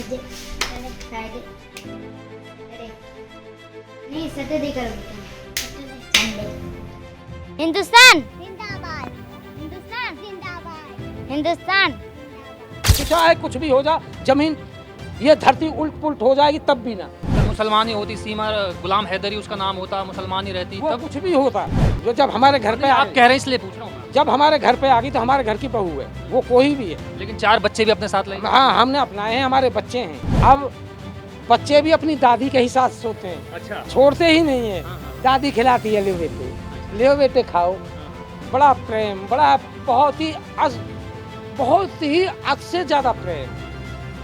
जे मैंने फ्राइडे अरे नहीं सैटरडे करूंगी संडे। हिंदुस्तान जिंदाबाद हिंदुस्तान जिंदाबाद हिंदुस्तान चाहे कुछ भी हो जा, जमीन ये धरती उल्ट पुल्ट हो जाएगी तब भी ना। मुसलमान ही होती, सीमा गुलाम हैदरी उसका नाम होता, मुसलमान ही रहती वो तब। कुछ भी होता जो जब हमारे घर पे आप कह रहे हैं इसलिए पूछ रहा हूँ मैं। जब हमारे घर पे आ गई तो हमारे घर की बहू है, वो कोई भी है। लेकिन 4 बच्चे भी अपने साथ ले। हाँ, हमने अपनाए हैं, हमारे बच्चे हैं। अब बच्चे भी अपनी दादी के ही साथ सोते हैं, अच्छा। छोड़ते ही नहीं है। दादी खिलाती है, ले बेटे खाओ। बड़ा प्रेम, बड़ा बहुत ही हद से ज्यादा प्रेम।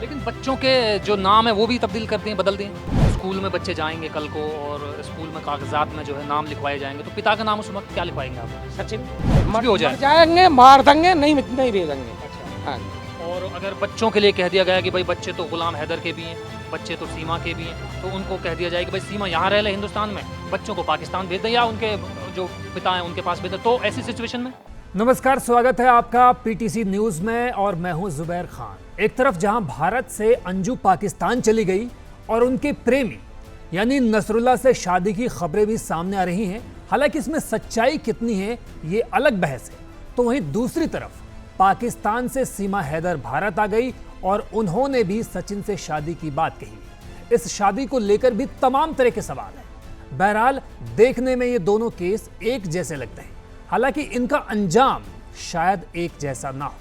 लेकिन बच्चों के जो नाम है वो भी तब्दील कर दिए, बदल दिए। स्कूल में बच्चे जाएंगे कल को और स्कूल में कागजात में जो है नाम लिखवाए जाएंगे, तो पिता का नाम उस वक्त क्या लिखवाएंगे आप? सचिन भी हो जाए। मर जाएंगे, मार देंगे, नहीं भेजेंगे। अच्छा। हाँ। और अगर बच्चों के लिए कह दिया गया कि भाई बच्चे तो गुलाम हैदर के भी हैं, बच्चे तो सीमा के भी हैं, तो उनको कह दिया जाए कि भाई सीमा यहाँ रह ले हिंदुस्तान में, बच्चों को पाकिस्तान भेज दें या उनके जो पिता हैं उनके पास भेज दें, तो ऐसी सिचुएशन में। नमस्कार, स्वागत है आपका पीटीसी न्यूज में और मैं हूं जुबैर खान। एक तरफ जहां भारत से अंजू पाकिस्तान चली गई और उनके प्रेमी यानी नसरुल्लाह से शादी की खबरें भी सामने आ रही हैं, हालांकि इसमें सच्चाई कितनी है ये अलग बहस है। तो वहीं दूसरी तरफ पाकिस्तान से सीमा हैदर भारत आ गई और उन्होंने भी सचिन से शादी की बात कही। इस शादी को लेकर भी तमाम तरह के सवाल हैं। बहरहाल देखने में ये दोनों केस एक जैसे लगते हैं, हालांकि इनका अंजाम शायद एक जैसा ना हो,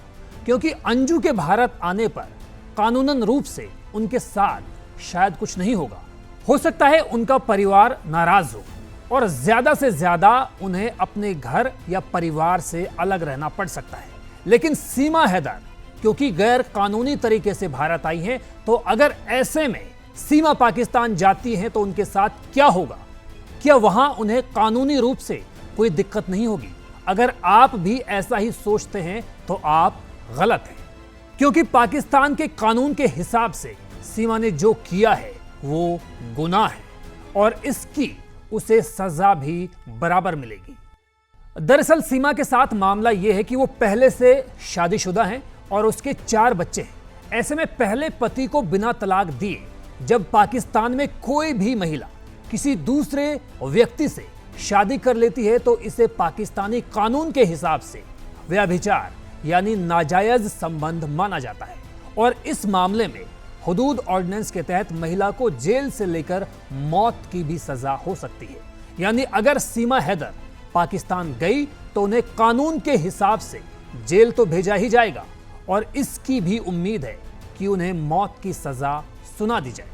क्योंकि अंजू के भारत आने पर कानूनन रूप से उनके साथ शायद कुछ नहीं होगा। हो सकता है उनका परिवार नाराज हो और ज्यादा से ज्यादा उन्हें अपने घर या परिवार से अलग रहना पड़ सकता है। लेकिन सीमा हैदर क्योंकि गैर कानूनी तरीके से भारत आई हैं, तो अगर ऐसे में सीमा पाकिस्तान जाती हैं तो उनके साथ क्या होगा? क्या वहां उन्हें कानूनी रूप से कोई दिक्कत नहीं होगी? अगर आप भी ऐसा ही सोचते हैं तो आप गलत हैं, क्योंकि पाकिस्तान के कानून के हिसाब से सीमा ने जो किया है वो गुनाह है और इसकी उसे सजा भी बराबर मिलेगी। दरअसल सीमा के साथ मामला यह है कि वो पहले से शादीशुदा हैं और उसके 4 बच्चे हैं। ऐसे में पहले पति को बिना तलाक दिए जब पाकिस्तान में कोई भी महिला किसी दूसरे व्यक्ति से शादी कर लेती है तो इसे पाकिस्तानी कानून के हिसाब से व्यभिचार यानी नाजायज संबंध माना जाता है और इस मामले में हुदूद ऑर्डिनेंस के तहत महिला को जेल से लेकर मौत की भी सजा हो सकती है। यानी अगर सीमा हैदर पाकिस्तान गई तो उन्हें कानून के हिसाब से जेल तो भेजा ही जाएगा और इसकी भी उम्मीद है कि उन्हें मौत की सजा सुना दी जाए।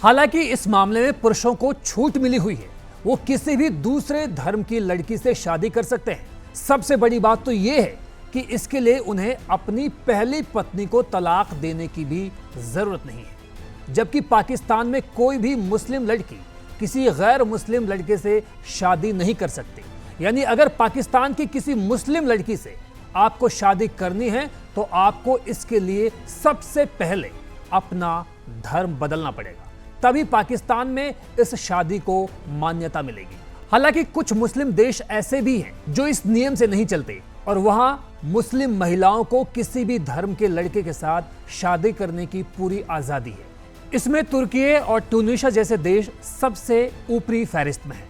हालांकि इस मामले में पुरुषों को छूट मिली हुई है, वो किसी भी दूसरे धर्म की लड़की से शादी कर सकते हैं। सबसे बड़ी बात तो यह है कि इसके लिए उन्हें अपनी पहली पत्नी को तलाक देने की भी जरूरत नहीं है, जबकि पाकिस्तान में कोई भी मुस्लिम लड़की किसी गैर मुस्लिम लड़के से शादी नहीं कर सकती। यानी अगर पाकिस्तान की किसी मुस्लिम लड़की से आपको शादी करनी है तो आपको इसके लिए सबसे पहले अपना धर्म बदलना पड़ेगा, तभी पाकिस्तान में इस शादी को मान्यता मिलेगी। हालांकि कुछ मुस्लिम देश ऐसे भी हैं जो इस नियम से नहीं चलते और वहां मुस्लिम महिलाओं को किसी भी धर्म के लड़के के साथ शादी करने की पूरी आजादी है। इसमें तुर्की और ट्यूनीशिया जैसे देश सबसे ऊपरी फहरिस्त में है।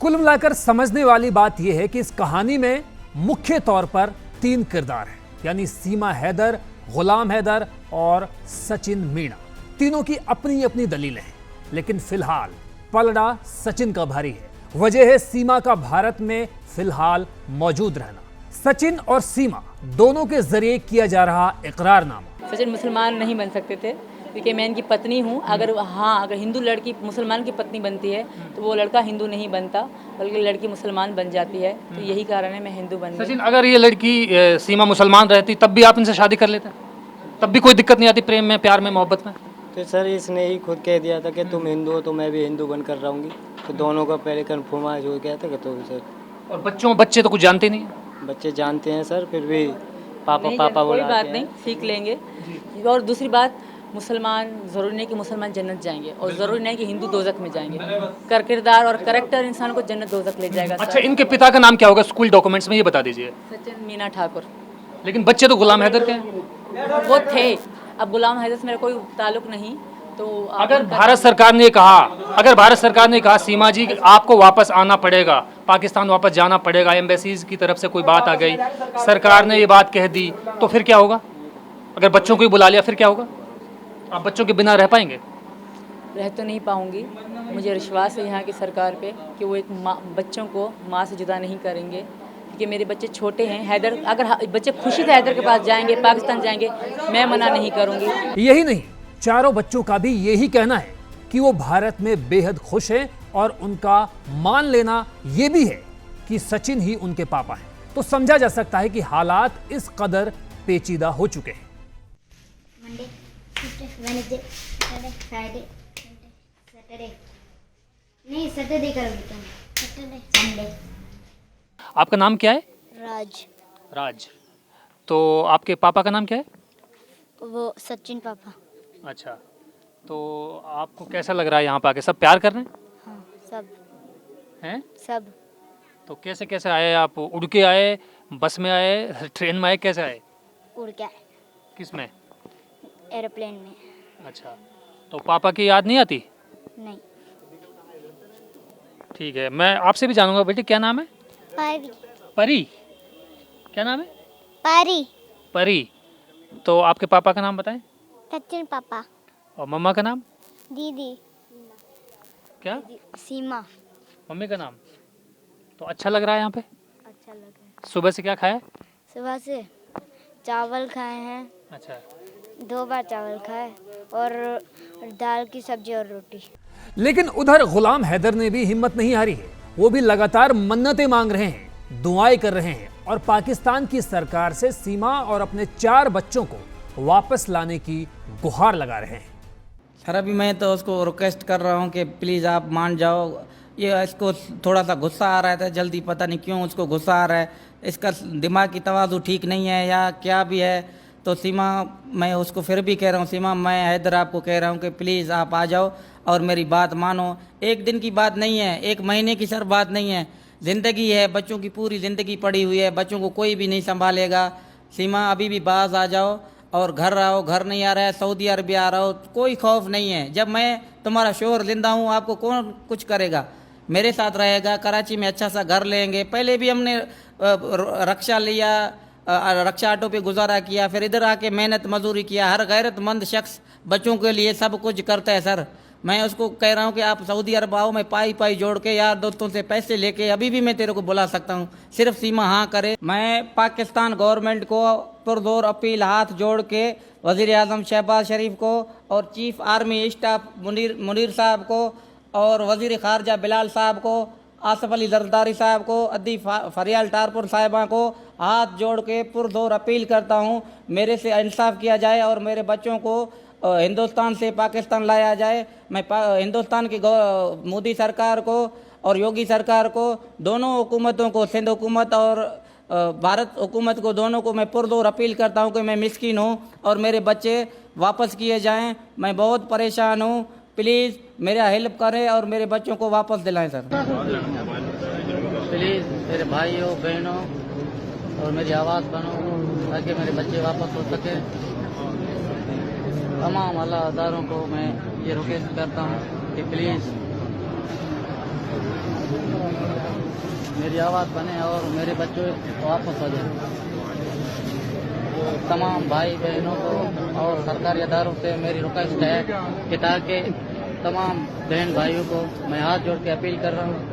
कुल मिलाकर समझने वाली बात यह है कि इस कहानी में मुख्य तौर पर 3 किरदार हैं, यानी सीमा हैदर, गुलाम हैदर और सचिन मीणा। तीनों की अपनी अपनी दलीलें हैं, लेकिन फिलहाल पलड़ा सचिन का भारी है। वजह है सीमा का भारत में फिलहाल मौजूद रहना। सचिन और सीमा दोनों के जरिए किया जा रहा इकरारनामा। सचिन मुसलमान नहीं बन सकते थे क्योंकि मैं इनकी पत्नी हूँ। अगर हिंदू लड़की मुसलमान की पत्नी बनती है तो वो लड़का हिंदू नहीं बनता, बल्कि लड़की मुसलमान बन जाती है। तो यही कारण है मैं हिंदू बन गई। सचिन, अगर ये लड़की सीमा मुसलमान रहती तब भी आप इनसे शादी कर लेते? तब भी कोई दिक्कत नहीं आती प्रेम में, प्यार में, मोहब्बत में? तो सर इसने ही खुद कह दिया था कि तुम हिंदू हो तो मैं भी हिंदू बनकर रहूँगी, तो दोनों का पहले कन्फर्माइज हो गया था कि तो सर। और बच्चे तो कुछ जानते नहीं? बच्चे जानते हैं सर, फिर भी पापा कोई बोला। बात नहीं, सीख लेंगे। और दूसरी बात, मुसलमान ज़रूरी नहीं कि मुसलमान जन्नत जाएंगे और ज़रूरी नहीं कि हिंदू दोजख में जाएंगे। किरदार और करैक्टर इंसान को जन्नत दोजख ले जाएगा। अच्छा, इनके पिता का नाम क्या होगा स्कूल डॉक्यूमेंट्स में, ये बता दीजिए। सचिन मीना ठाकुर। लेकिन बच्चे तो गुलाम हैदर के हैं। वो थे। अब गुलाम हैदर से मेरा कोई ताल्लुक नहीं। तो अगर भारत सरकार ने कहा सीमा जी आपको वापस आना पड़ेगा, पाकिस्तान वापस जाना पड़ेगा, एम्बेसीज की तरफ से कोई बात आ गई, सरकार ने ये बात कह दी, तो फिर क्या होगा? अगर बच्चों को ही बुला लिया फिर क्या होगा? आप बच्चों के बिना रह पाएंगे? रह तो नहीं पाऊंगी। मुझे विश्वास है यहाँ की सरकार पे कि वो एक बच्चों को माँ से जुदा नहीं करेंगे, क्योंकि मेरे बच्चे छोटे हैं। हैदर, अगर बच्चे खुशी से हैदर के पास जाएंगे, पाकिस्तान जाएंगे, मैं मना नहीं करूँगी। यही नहीं, चारों बच्चों का भी यही कहना है कि वो भारत में बेहद खुश हैं और उनका मान लेना ये भी है कि सचिन ही उनके पापा हैं। तो समझा जा सकता है कि हालात इस कदर पेचीदा हो चुके हैं। Monday, Tuesday, Wednesday, Saturday, Friday, Saturday नहीं सैटरडे करोगे तुम, सैटरडे, संडे। आपका नाम क्या है? राज। राज। तो आपके पापा का नाम क्या है? वो सचिन पापा। अच्छा, तो आपको कैसा लग रहा है यहाँ पे आके? सब प्यार कर रहे हैं? हाँ, सब हैं? सब। तो कैसे कैसे आए आप? उड़ के आए, बस में आए, ट्रेन में आए, कैसे आए? उड़ के किस में? एरोप्लेन में। अच्छा, तो पापा की याद नहीं आती? नहीं। ठीक है, मैं आपसे भी जानूंगा बेटी, क्या नाम है? परी। परी? क्या नाम है? परी। परी। तो आपके पापा का नाम बताएं। सचिन पापा। और मम्मा का नाम? दीदी। क्या? सीमा। मम्मी का नाम? तो अच्छा लग रहा है यहाँ पे? अच्छा लगा। सुबह से क्या खाया? सुबह से चावल खाए हैं। अच्छा, 2 बार चावल खाए और दाल की सब्जी और रोटी। लेकिन उधर गुलाम हैदर ने भी हिम्मत नहीं हारी है। वो भी लगातार मन्नतें मांग रहे हैं, दुआएं कर रहे हैं और पाकिस्तान की सरकार से सीमा और अपने 4 बच्चों को वापस लाने की गुहार लगा रहे हैं। सर अभी मैं तो उसको रिक्वेस्ट कर रहा हूँ कि प्लीज़ आप मान जाओ। ये इसको थोड़ा सा गुस्सा आ रहा था जल्दी, पता नहीं क्यों उसको गुस्सा आ रहा है। इसका दिमाग की तवाज़ु ठीक नहीं है या क्या भी है। तो सीमा, मैं उसको फिर भी कह रहा हूँ, सीमा मैं हैदर आपको कह रहा हूँ कि प्लीज़ आप आ जाओ और मेरी बात मानो। एक दिन की बात नहीं है, 1 महीने की सर बात नहीं है, ज़िंदगी है, बच्चों की पूरी ज़िंदगी पड़ी हुई है, बच्चों को कोई भी नहीं संभालेगा। सीमा अभी भी बाज आ जाओ और घर आओ। घर नहीं आ रहा है, सऊदी अरबिया आ रहा हो, कोई खौफ नहीं है। जब मैं तुम्हारा शोहर जिंदा हूँ, आपको कौन कुछ करेगा? मेरे साथ रहेगा, कराची में अच्छा सा घर लेंगे। पहले भी हमने रक्षा लिया, रक्षा ऑटो पे गुजारा किया, फिर इधर आके मेहनत मजदूरी किया। हर गैरतमंद शख्स बच्चों के लिए सब कुछ करता है सर। मैं उसको कह रहा हूँ कि आप सऊदी अरब आओ, मैं पाई जोड़ के यार दोस्तों से पैसे लेके अभी भी मैं तेरे को बुला सकता हूँ, सिर्फ सीमा हाँ करे। मैं पाकिस्तान गवर्नमेंट को पुरजोर अपील हाथ जोड़ के वज़ीर आज़म शहबाज शरीफ को और चीफ आर्मी स्टाफ मुनीर साहब को और वज़ीर ख़ारजा बिलाल साहब को, आसफ अली जरदारी साहब को, अद्दी फरियाल टारपुर साहिबा को हाथ जोड़ के पुरजोर अपील करता हूँ, मेरे से इंसाफ किया जाए और मेरे बच्चों को हिंदुस्तान से पाकिस्तान लाया जाए। मैं हिंदुस्तान की मोदी सरकार को और योगी सरकार को, दोनों हुकूमतों को, सिंध हुकूमत और भारत हुकूमत को, दोनों को मैं पुरजोर अपील करता हूँ कि मैं मिस्किन हूँ और मेरे बच्चे वापस किए जाएं। मैं बहुत परेशान हूँ, प्लीज़ मेरा हेल्प करें और मेरे बच्चों को वापस दिलाएं सर। प्लीज़ मेरे भाइयों बहनों और मेरी आवाज़ बनो ताकि मेरे बच्चे वापस हो सके। तमाम अल्लाहदारों को मैं ये रिक्वेस्ट करता हूँ कि प्लीज़ मेरी आवाज़ बने और मेरे बच्चों वापस हो जाए। तमाम भाई बहनों को और सरकारी अदारों से मेरी रिक्वेस्ट है कि ताकि तमाम बहन भाइयों को मैं हाथ जोड़ के अपील कर रहा हूँ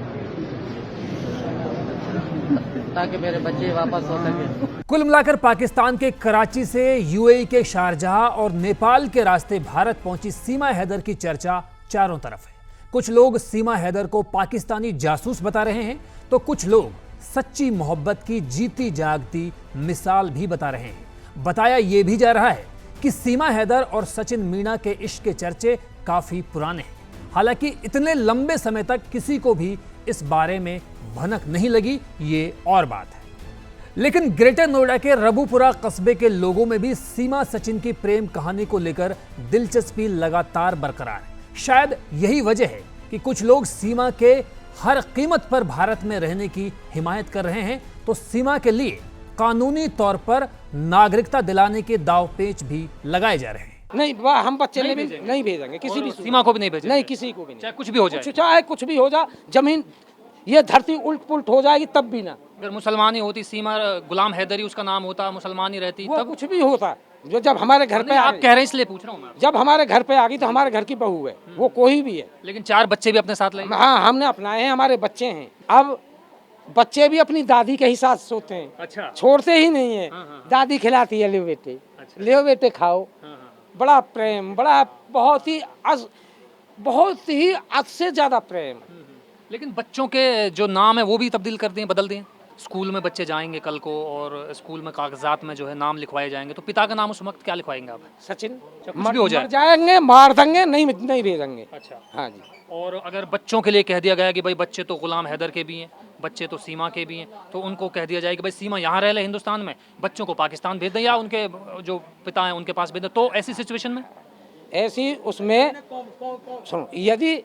ताकि मेरे बच्चे वापस हो सके। कुल मिलाकर पाकिस्तान के कराची से यूएई के शारजाह और नेपाल के रास्ते भारत पहुंची सीमा हैदर की चर्चा चारों तरफ है। कुछ लोग सीमा हैदर को पाकिस्तानी जासूस बता रहे हैं तो कुछ लोग सच्ची मोहब्बत की जीती जागती मिसाल भी बता रहे हैं। बताया यह भी जा रहा है कि सीमा हैदर और सचिन मीणा के इश्क के चर्चे काफी पुराने हैं। हालांकि इतने लंबे समय तक किसी को भी इस बारे में भनक नहीं लगी, ये और बात है। लेकिन ग्रेटर नोएडा के रबूपुरा कस्बे के लोगों में भी सीमा सचिन की प्रेम कहानी को लेकर दिलचस्पी लगातार बरकरार है। शायद यही वजह है कि कुछ लोग सीमा के हर कीमत पर भारत में रहने की हिमायत कर रहे हैं, तो सीमा के लिए कानूनी तौर पर नागरिकता दिलाने के दावपेच भी लगाए जा रहे हैं। नहीं हम बच्चे नहीं भेजेंगे किसी भी सीमा को भी नहीं भेजेंगे, नहीं किसी को भी नहीं, चाहे कुछ भी हो जाए, चाहे कुछ भी हो जाए, जमीन ये धरती उल्ट पुल्ट हो जाएगी तब भी ना। अगर मुसलमान ही होती, सीमा गुलाम हैदरी उसका नाम होता, मुसलमान ही रहती, वो तब कुछ भी होता। जो जब हमारे घर पे आप कह रहे हैं इसलिए पूछ रहा हूँ मैं। जब हमारे घर पे आ गई तो हमारे घर की बहू है, वो कोई भी है। लेकिन 4 बच्चे भी अपने साथ ले, हाँ हमने अपनाए हैं, हमारे बच्चे हैं। अब बच्चे भी अपनी दादी के ही साथ सोते हैं, अच्छा, छोड़ते ही नहीं है। दादी खिलाती है, ले बेटे, ले बेटे खाओ। बड़ा प्रेम, बड़ा बहुत ही हद से ज्यादा प्रेम। लेकिन बच्चों के जो नाम है वो भी तब्दील कर दिए, बदल दिए। स्कूल में बच्चे जाएंगे कल को और स्कूल में कागजात में जो है नाम लिखवाए जाएंगे, तो पिता का नाम उस वक्त क्या लिखवाएंगे आप? सचिन। कुछ भी हो जाए, मर जाएंगे, मार देंगे, नहीं भेजेंगे। अच्छा, हाँ जी। और अगर बच्चों के लिए कह दिया गया कि भाई बच्चे तो गुलाम हैदर के भी हैं, बच्चे तो सीमा के भी हैं, तो उनको कह दिया जाए कि भाई सीमा यहाँ रह ले हिंदुस्तान में, बच्चों को पाकिस्तान भेज दें या उनके जो पिता हैं उनके पास भेज दें, तो ऐसी सिचुएशन में ऐसी उसमें सुनो, यदि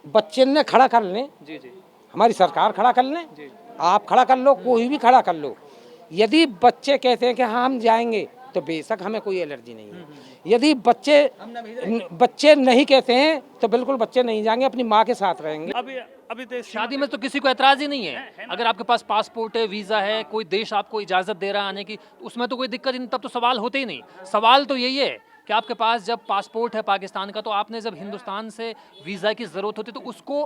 बच्चे ने खड़ा कर लें, जी जी, हमारी सरकार खड़ा कर लें, आप खड़ा कर लो, कोई भी खड़ा कर लो। यदि बच्चे कहते हैं कि हाँ हम जाएंगे, तो बेशक हमें कोई एलर्जी नहीं है। यदि बच्चे नहीं कहते हैं तो बिल्कुल बच्चे नहीं जाएंगे, अपनी माँ के साथ रहेंगे। अभी तो शादी में तो किसी को एतराज ही नहीं है। अगर आपके पास पासपोर्ट है, वीज़ा है, कोई देश आपको इजाज़त दे रहा है आने की, उसमें तो कोई दिक्कत ही नहीं, तब तो सवाल होते ही नहीं। सवाल तो यही है कि आपके पास जब पासपोर्ट है पाकिस्तान का, तो आपने जब हिंदुस्तान से वीज़ा की ज़रूरत होती तो उसको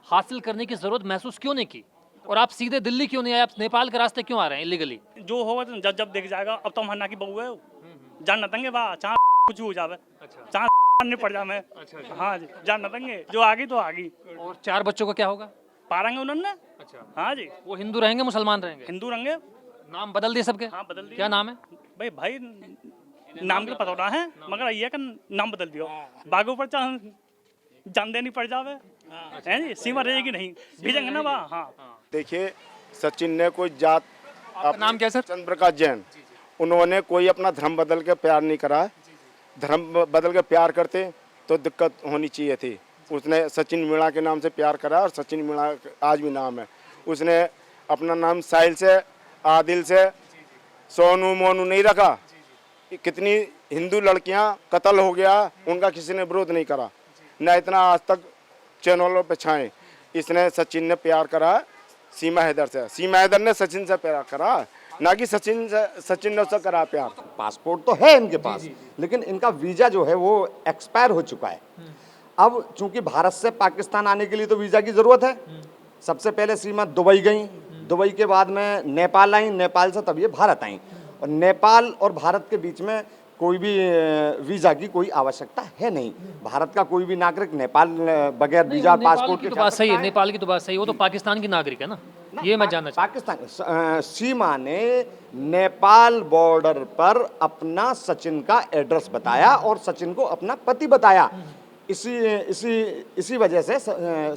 हासिल करने की ज़रूरत महसूस क्यों नहीं की, और आप सीधे दिल्ली क्यों नहीं आए, आप नेपाल के रास्ते क्यों आ रहे हैं इलीगली? जो होगा तो जब देख जाएगा। अब तो हमारा की बहू है, जान न देंगे वाह, चाह कुछ हो जावे, चाह नहीं पड़ जा मैं। हाँ जी, जान न देंगे, जो आ गई तो आ गई। और 4 बच्चों का क्या होगा? पारेंगे उन्होंने। अच्छा, हाँ जी। वो हिंदू रहेंगे मुसलमान रहेंगे? हिंदू रहेंगे। नाम बदल दिए सबके? हाँ बदल दिए। क्या नाम है? भाई नाम के पता होना है, मगर ये का नाम बदल दियो, बागों पर चाह जान देनी पड़ जावे, है जी, सीमा रहेगी नहीं, भेजेंगे ना वहाँ। हाँ देखिए, सचिन ने कोई जात, आपका नाम क्या है सर? चंद्र प्रकाश जैन। उन्होंने कोई अपना धर्म बदल के प्यार नहीं करा। धर्म बदल के प्यार करते तो दिक्कत होनी चाहिए थी। उसने सचिन मीणा के नाम से प्यार करा और सचिन मीणा आज भी नाम है। उसने अपना नाम साहिल से, आदिल से, सोनू मोनू नहीं रखा। कितनी हिंदू लड़कियां कत्ल हो गया, उनका किसी ने विरोध नहीं करा, न इतना आज तक चैनलों पे छाए। इसने सचिन ने प्यार करा सीमा हैदर से, सीमा हैदर ने सचिन से प्यार करा, ना कि सचिन ने उससे करा प्यार। पासपोर्ट तो है इनके पास, लेकिन इनका वीज़ा जो है वो एक्सपायर हो चुका है। अब चूंकि भारत से पाकिस्तान आने के लिए तो वीज़ा की ज़रूरत है। सबसे पहले सीमा दुबई गई, दुबई के बाद में नेपाल आई, नेपाल से तब ये भारत आई। और नेपाल और भारत के बीच में कोई भी वीज़ा की कोई आवश्यकता है नहीं। भारत का कोई भी नागरिक नेपाल बगैर वीज़ा पासपोर्ट के तो बात सही है, नेपाल की तो बात सही है, वो तो पाकिस्तान की नागरिक है ना, ये मैं जानना चाहता हूं। पाकिस्तान सीमा ने नेपाल बॉर्डर पर अपना सचिन का एड्रेस बताया और सचिन को अपना पति बताया। इसी वजह से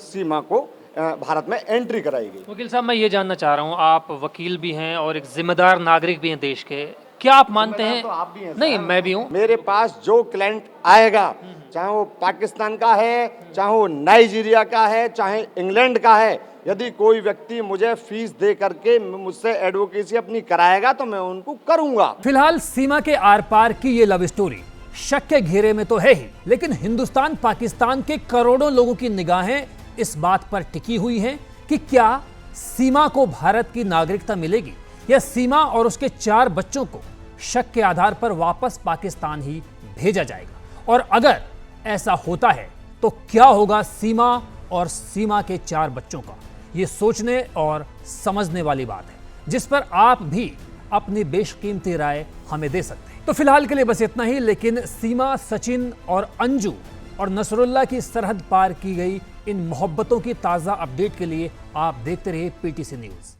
सीमा को भारत में एंट्री कराई गई। वकील साहब, मैं ये जानना चाह रहा हूँ, आप वकील भी हैं और एक जिम्मेदार नागरिक भी हैं देश के, क्या आप मानते हैं? तो आप भी हैं। नहीं, मैं भी हूँ। मेरे पास जो क्लाइंट आएगा, चाहे वो पाकिस्तान का है, चाहे वो नाइजीरिया का है, चाहे इंग्लैंड का है, यदि कोई व्यक्ति मुझे फीस दे करके मुझसे एडवोकेसी अपनी कराएगा तो मैं उनको करूंगा। फिलहाल सीमा के आर पार की ये लव स्टोरी शक के घेरे में तो है ही, लेकिन हिंदुस्तान पाकिस्तान के करोड़ों लोगों की निगाहें इस बात पर टिकी हुई हैं कि क्या सीमा को भारत की नागरिकता मिलेगी या सीमा और उसके 4 बच्चों को शक के आधार पर वापस पाकिस्तान ही भेजा जाएगा। और अगर ऐसा होता है तो क्या होगा सीमा और सीमा के 4 बच्चों का? ये सोचने और समझने वाली बात है, जिस पर आप भी अपनी बेशकीमती राय हमें दे सकते हैं। तो फिलहाल के लिए बस इतना ही, लेकिन सीमा, सचिन और अंजू और नसरुल्लाह की सरहद पार की गई इन मोहब्बतों की ताज़ा अपडेट के लिए आप देखते रहिए PTC न्यूज़।